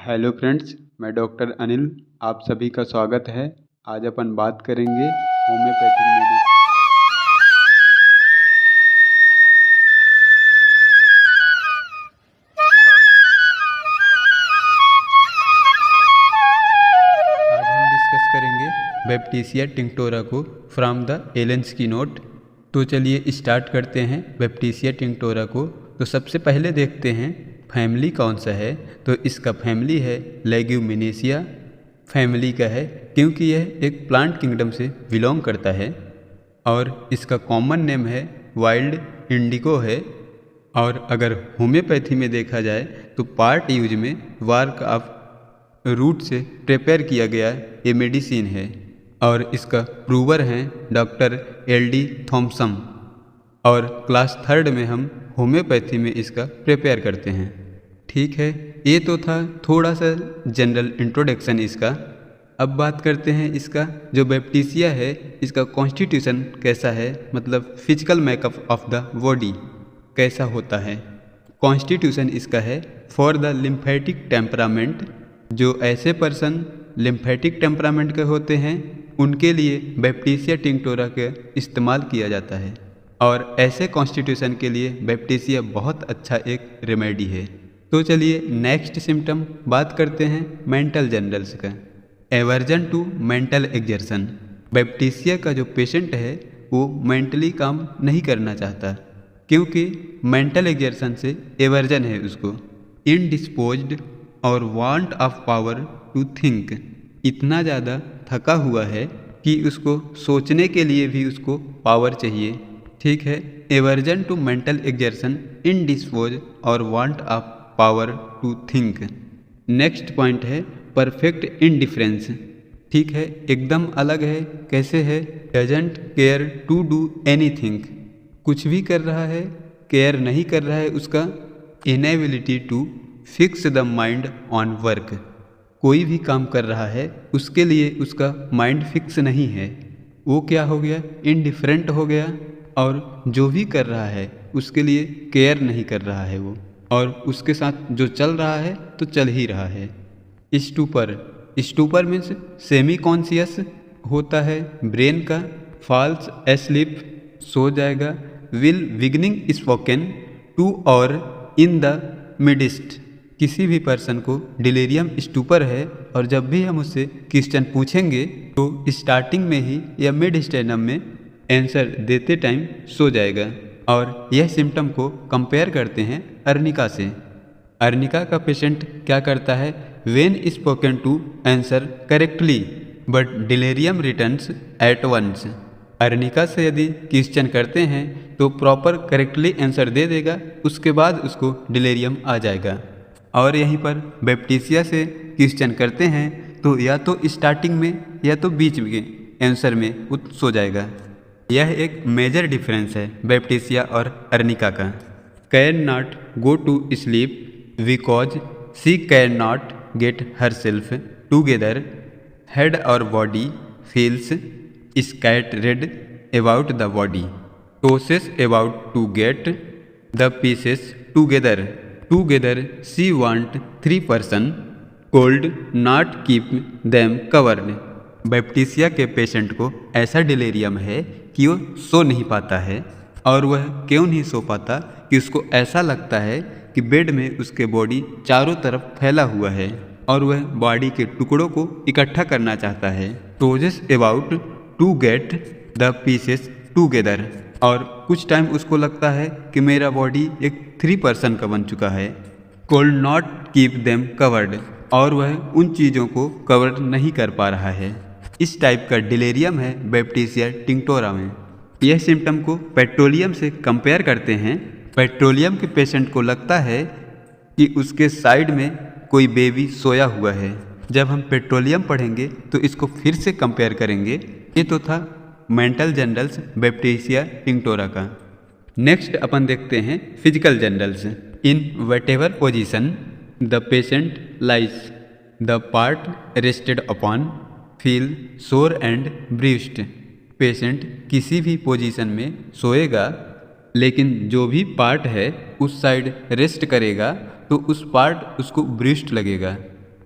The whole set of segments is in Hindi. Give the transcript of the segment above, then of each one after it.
हेलो फ्रेंड्स, मैं डॉक्टर अनिल, आप सभी का स्वागत है। आज अपन बात करेंगे होम्योपैथिक मेडिसिन। आज हम डिस्कस करेंगे बैप्टिसिया टिंक्टोरा को फ्रॉम द एलेंस्की नोट। तो चलिए स्टार्ट करते हैं बैप्टिसिया टिंक्टोरा को। तो सबसे पहले देखते हैं फैमिली कौन सा है। तो इसका फैमिली है लेग्यूमिनेसिया फैमिली का है, क्योंकि यह एक प्लांट किंगडम से बिलोंग करता है। और इसका कॉमन नेम है वाइल्ड इंडिको है। और अगर होम्योपैथी में देखा जाए तो पार्ट यूज में वार्क ऑफ रूट से प्रिपेयर किया गया ये मेडिसिन है। और इसका प्रूवर हैं डॉक्टर एल.डी. थॉम्सन। और क्लास 3rd में हम होम्योपैथी में इसका प्रिपेयर करते हैं। ठीक है, ये तो था थोड़ा सा जनरल इंट्रोडक्शन इसका। अब बात करते हैं इसका जो बैप्टिसिया है इसका कॉन्स्टिट्यूशन कैसा है, मतलब physical makeup of the body कैसा होता है। कॉन्स्टिट्यूशन इसका है फॉर द लिम्फेटिक टेम्परामेंट। जो ऐसे पर्सन लिम्फेटिक टेम्परामेंट के होते हैं उनके लिए बैप्टिसिया टिंक्टोरा का इस्तेमाल किया जाता है। और ऐसे कॉन्स्टिट्यूशन के लिए बैप्टिसिया बहुत अच्छा एक रेमेडी है। तो चलिए नेक्स्ट सिम्टम बात करते हैं मेंटल जनरल्स का। Aversion to mental exertion. Baptisia का जो पेशेंट है वो मेंटली काम नहीं करना चाहता, क्योंकि मेंटल एग्जर्शन से एवर्जन है उसको। इनडिस्पोज्ड और want of power to think. इतना ज़्यादा थका हुआ है कि उसको सोचने के लिए भी उसको पावर चाहिए। ठीक है, aversion to mental exertion, indispose और want of power to think. Next point है परफेक्ट इंडिफरेंस। ठीक है, एकदम अलग है। कैसे है? Doesn't care to do anything. कुछ भी कर रहा है, केयर नहीं कर रहा है उसका। Inability to fix the mind on work. कोई भी काम कर रहा है उसके लिए उसका माइंड फिक्स नहीं है। वो क्या हो गया? इनडिफरेंट हो गया। और जो भी कर रहा है उसके लिए केयर नहीं कर रहा है वो, और उसके साथ जो चल रहा है तो चल ही रहा है। Stupor. Stupor means semi conscious होता है ब्रेन का। फॉल्स एस्लीप, सो जाएगा। विल बिगिनिंग स्पोकन टू और इन द मिडिस्ट। किसी भी पर्सन को डिलीरियम स्टूपर है और जब भी हम उससे क्वेश्चन पूछेंगे तो स्टार्टिंग में ही या मिड स्टेनम में आंसर देते टाइम सो जाएगा। और यह सिम्टम को कंपेयर करते हैं अर्निका से। अर्निका का पेशेंट क्या करता है? When spoken to answer correctly but delirium returns at once. Arnica से यदि क्वेश्चन करते हैं तो प्रॉपर करेक्टली आंसर दे देगा, उसके बाद उसको डिलीरियम आ जाएगा। और यहीं पर बैप्टिसिया से क्वेश्चन करते हैं तो या तो स्टार्टिंग में या तो बीच में आंसर में वो सो जाएगा। यह एक मेजर डिफरेंस है बैप्टिसिया और अर्निका का। Can not go to sleep because she can not get her self together. Head और body feels scattered about the body, tosses about to get the pieces together. Together she want 3 person, could not keep them covered. Baptisia के पेशेंट को ऐसा डिलीरियम है कि वो सो नहीं पाता है। और वह क्यों नहीं सो पाता? कि उसको ऐसा लगता है कि बेड में उसके बॉडी चारों तरफ फैला हुआ है और वह बॉडी के टुकड़ों को इकट्ठा करना चाहता है। Tosses about to get the pieces together. और कुछ टाइम उसको लगता है कि मेरा बॉडी एक 3 पर्सन का बन चुका है। Cold not keep them covered. और वह उन चीज़ों को कवर नहीं कर पा रहा है। इस टाइप का डिलीरियम है बैप्टिसिया टिंक्टोरा में। यह सिम्टम को पेट्रोलियम से कंपेयर करते हैं। पेट्रोलियम के पेशेंट को लगता है कि उसके साइड में कोई बेबी सोया हुआ है। जब हम पेट्रोलियम पढ़ेंगे तो इसको फिर से कंपेयर करेंगे। ये तो था मेंटल जनरल्स बैप्टिसिया टिंक्टोरा का। नेक्स्ट अपन देखते हैं physical generals. In whatever position the patient lies, the part rested upon feel सोर एंड ब्रूस्ड। पेशेंट किसी भी पोजीशन में सोएगा, लेकिन जो भी पार्ट है उस साइड रेस्ट करेगा तो उस पार्ट उसको ब्रूस्ड लगेगा।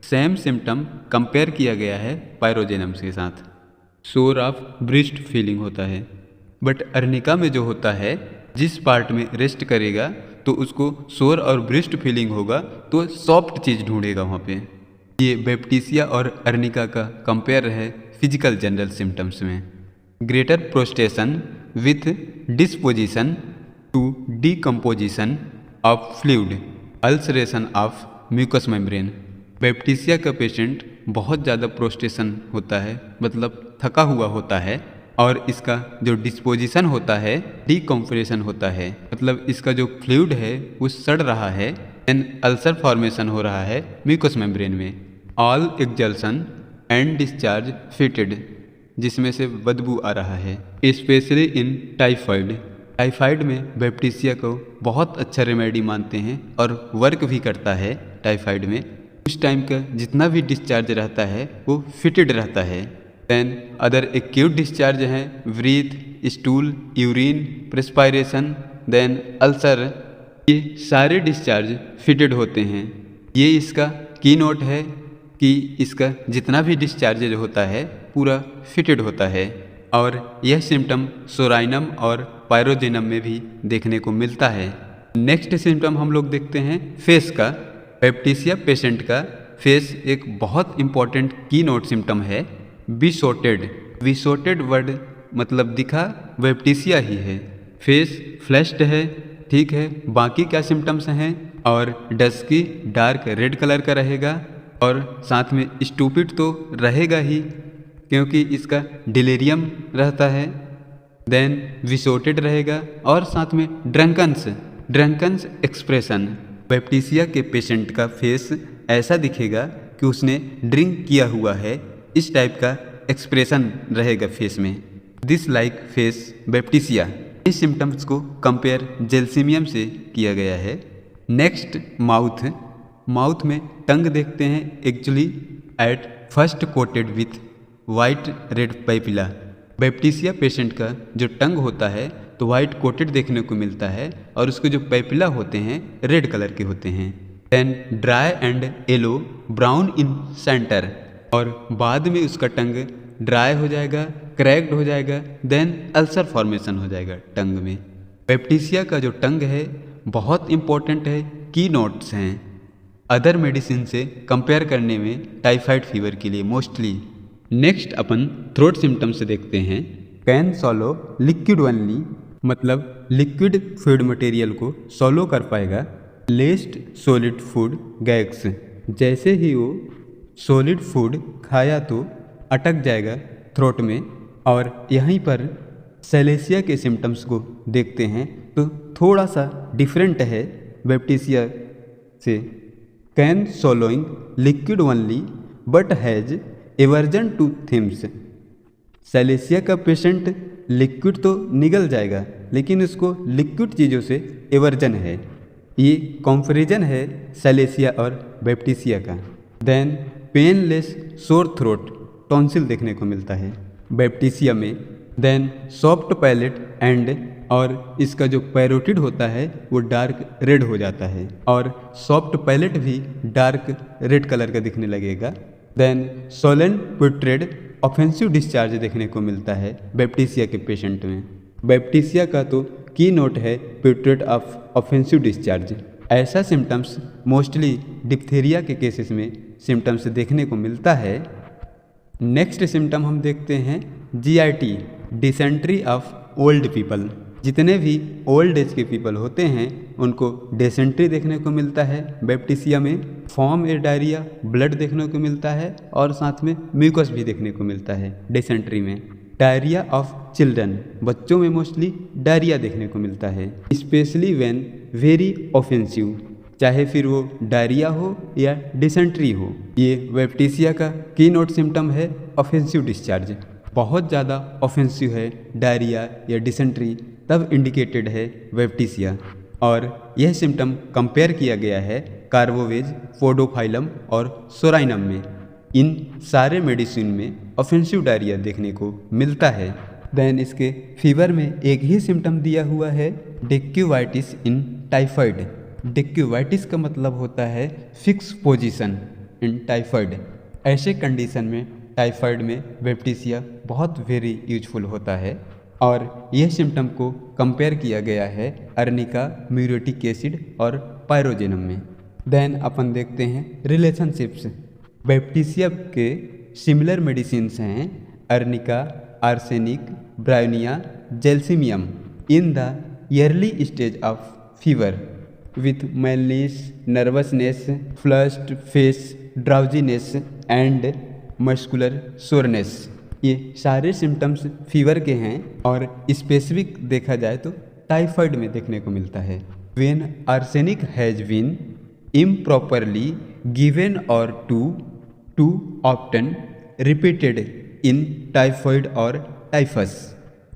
सेम सिम्टम कंपेयर किया गया है पायरोजेनम्स के साथ। सोर ऑफ ब्रिस्ट फीलिंग होता है, बट अर्निका में जो होता है जिस पार्ट में रेस्ट करेगा तो उसको सोर और ब्रिस्ट फीलिंग होगा, तो सॉफ्ट चीज़ ढूंढेगा वहाँ पे। ये बैप्टिसिया और अर्निका का कंपेयर है फिजिकल जनरल सिम्टम्स में। Greater prostration with disposition to decomposition of fluid, ulceration of mucous membrane. Baptisia का पेशेंट बहुत ज़्यादा प्रोस्टेशन होता है, मतलब थका हुआ होता है, और इसका जो डिस्पोजिशन होता है डीकम्प्रेशन होता है, मतलब इसका जो फ्लूइड है वो सड़ रहा है, एंड अल्सर फॉर्मेशन हो रहा है म्यूकस मेम्ब्रेन में। ऑल एक्सजल्सन एंड डिस्चार्ज फिटेड, जिसमें से बदबू आ रहा है, स्पेशली इन टाइफाइड। टाइफाइड में बैप्टिसिया को बहुत अच्छा रेमेडी मानते हैं और वर्क भी करता है टाइफाइड में। उस टाइम का जितना भी डिस्चार्ज रहता है वो फिटेड रहता है। देन अदर एक्यूट डिस्चार्ज हैं breath, stool, urine, perspiration, then ulcer, ये सारे डिस्चार्ज फिटेड होते हैं। ये इसका की नोट है कि इसका जितना भी डिस्चार्ज होता है पूरा फिटेड होता है, और यह सिम्टम सोराइनम और पायरोजेनम में भी देखने को मिलता है। नेक्स्ट सिम्टम हम लोग देखते हैं फेस का। बैप्टिसिया पेशेंट का फेस एक बहुत इंपॉर्टेंट की नोट सिम्टम है, विसोटेड। विसोटेड वर्ड मतलब दिखा बैप्टिसिया ही है। फेस फ्लैश्ड है, ठीक है, बाकी क्या सिम्टम्स हैं, और डस्की डार्क रेड कलर का रहेगा, और साथ में स्टूपिड तो रहेगा ही क्योंकि इसका डिलीरियम रहता है। देन विसोटेड रहेगा, और साथ में ड्रंकन्स एक्सप्रेशन। बैप्टिसिया के पेशेंट का फेस ऐसा दिखेगा कि उसने ड्रिंक किया हुआ है, इस टाइप का एक्सप्रेशन रहेगा फेस में। This like face Baptisia. इस सिम्टम्स को कंपेयर जेल्सिमियम से किया गया है। Next mouth. माउथ में टंग देखते हैं, actually at first coated with white red papilla. Baptisia patient का जो टंग होता है तो वाइट कोटेड देखने को मिलता है, और उसके जो पैपिला होते हैं रेड कलर के होते हैं। Then dry and yellow brown in centre, और बाद में उसका टंग ड्राई हो जाएगा, क्रैक्ड हो जाएगा, देन अल्सर फॉर्मेशन हो जाएगा टंग में। बैप्टिसिया का जो टंग है बहुत इंपॉर्टेंट है, की नोट्स हैं अदर मेडिसिन से कंपेयर करने में टाइफाइड फीवर के लिए मोस्टली। नेक्स्ट अपन थ्रोट सिम्टम्स से देखते हैं। कैन सॉलो लिक्विड ओनली, मतलब लिक्विड फूड मटेरियल को सॉलो कर पाएगा। लेस्ट सॉलिड फूड गैग्स, जैसे ही वो सॉलिड फूड खाया तो अटक जाएगा थ्रोट में। और यहीं पर सेलेसिया के सिम्टम्स को देखते हैं तो थोड़ा सा डिफरेंट है बैप्टिसिया से। Can swallowing liquid only but has aversion to थिम्स। सेलेसिया का पेशेंट लिक्विड तो निगल जाएगा, लेकिन उसको लिक्विड चीज़ों से एवर्जन है। ये कंपैरिजन है सेलेसिया और बैप्टिसिया का। Then painless sore throat tonsil देखने को मिलता है बैप्टिसिया में। देन सॉफ्ट पैलेट एंड, और इसका जो पैरोटिड होता है वो डार्क रेड हो जाता है, और सॉफ्ट पैलेट भी डार्क रेड कलर का दिखने लगेगा। देन सोलेन पुट्रेड ऑफेंसिव डिस्चार्ज देखने को मिलता है बैप्टिसिया के पेशेंट में। बैप्टिसिया का तो की नोट है पुट्रेड ऑफ ऑफेंसिव डिस्चार्ज। ऐसा सिम्टम्स मोस्टली डिप्थीरिया के केसेस में सिम्टम्स देखने को मिलता है। नेक्स्ट सिम्टम हम देखते हैं GIT, dysentery of old people. जितने भी ओल्ड एज के पीपल होते हैं उनको डिसेंट्री देखने को मिलता है बैप्टिसिया में। फॉर्म ए डायरिया, ब्लड देखने को मिलता है, और साथ में म्यूकस भी देखने को मिलता है डिसेंट्री में। डायरिया ऑफ चिल्ड्रन, बच्चों में मोस्टली डायरिया देखने को मिलता है, स्पेशली व्हेन वेरी ऑफेंसिव, चाहे फिर वो डायरिया हो या डिसेंट्री हो। ये बैप्टिसिया का की नोट सिम्टम है ऑफेंसिव डिस्चार्ज। बहुत ज़्यादा ऑफेंसिव है डायरिया या डिसेंट्री, तब इंडिकेटेड है बैप्टिसिया। और यह सिम्टम कंपेयर किया गया है कार्बोवेज, पोडोफाइलम और सोराइनम में। इन सारे मेडिसिन में ऑफेंसिव डायरिया देखने को मिलता है। देन इसके फीवर में एक ही सिम्टम दिया हुआ है, डेक्यूवाइटिस इन टाइफाइड। डेक्यूवाइटिस का मतलब होता है फिक्स पोजीशन इन टाइफाइड। ऐसे कंडीशन में टाइफाइड में बैप्टीसिया बहुत वेरी यूजफुल होता है और यह सिम्टम को कंपेयर किया गया है अर्निका, म्यूरेटिक एसिड और पायरोजेनम में। देन अपन देखते हैं रिलेशनशिप्स। बैप्टीसिया के सिमिलर मेडिसिन्स हैं arnica, arsenic, bryonia, gelsemium in the early stage of fever with malaise, nervousness, flushed face, drowsiness and muscular soreness. ये सारे सिम्टम्स फीवर के हैं और स्पेसिफिक देखा जाए तो टाइफाइड में देखने को मिलता है। When arsenic has been improperly given or too often repeated in typhoid और टाइफस।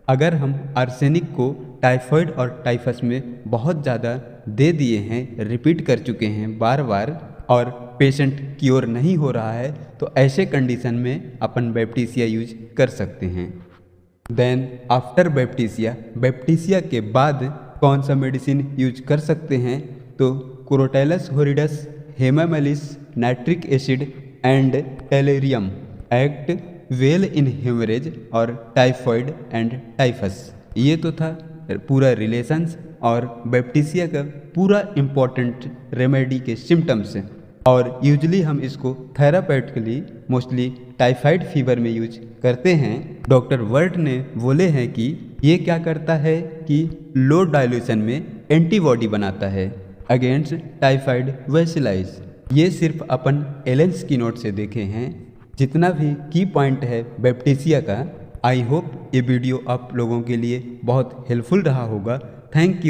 अगर हम आर्सेनिक को टाइफाइड और टाइफस में बहुत ज़्यादा दे दिए हैं, रिपीट कर चुके हैं बार बार और पेशेंट क्योर नहीं हो रहा है, तो ऐसे कंडीशन में अपन बैप्टीसिया यूज कर सकते हैं। देन आफ्टर बैप्टीसिया के बाद कौन सा मेडिसिन यूज कर सकते हैं, तो crotalus horridus, hamamelis, nitric acid and tellurium act well in haemorrhage और टाइफाइड एंड टाइफस। ये तो था पूरा रिलेशंस और बैप्टीसिया का पूरा इम्पोर्टेंट रेमेडी के सिम्टम्स। और यूजली हम इसको थेरापेटिकली मोस्टली टाइफाइड फीवर में यूज करते हैं। डॉक्टर वर्ट ने बोले हैं कि ये क्या करता है कि लो डाइल्यूशन में एंटीबॉडी बनाता है अगेंस्ट टाइफाइड वैसिलाइज। ये सिर्फ अपन एलेंस की नोट से देखे हैं। जितना भी की पॉइंट है बैप्टीसिया का, आई होप ये वीडियो आप लोगों के लिए बहुत हेल्पफुल रहा होगा। Thank you.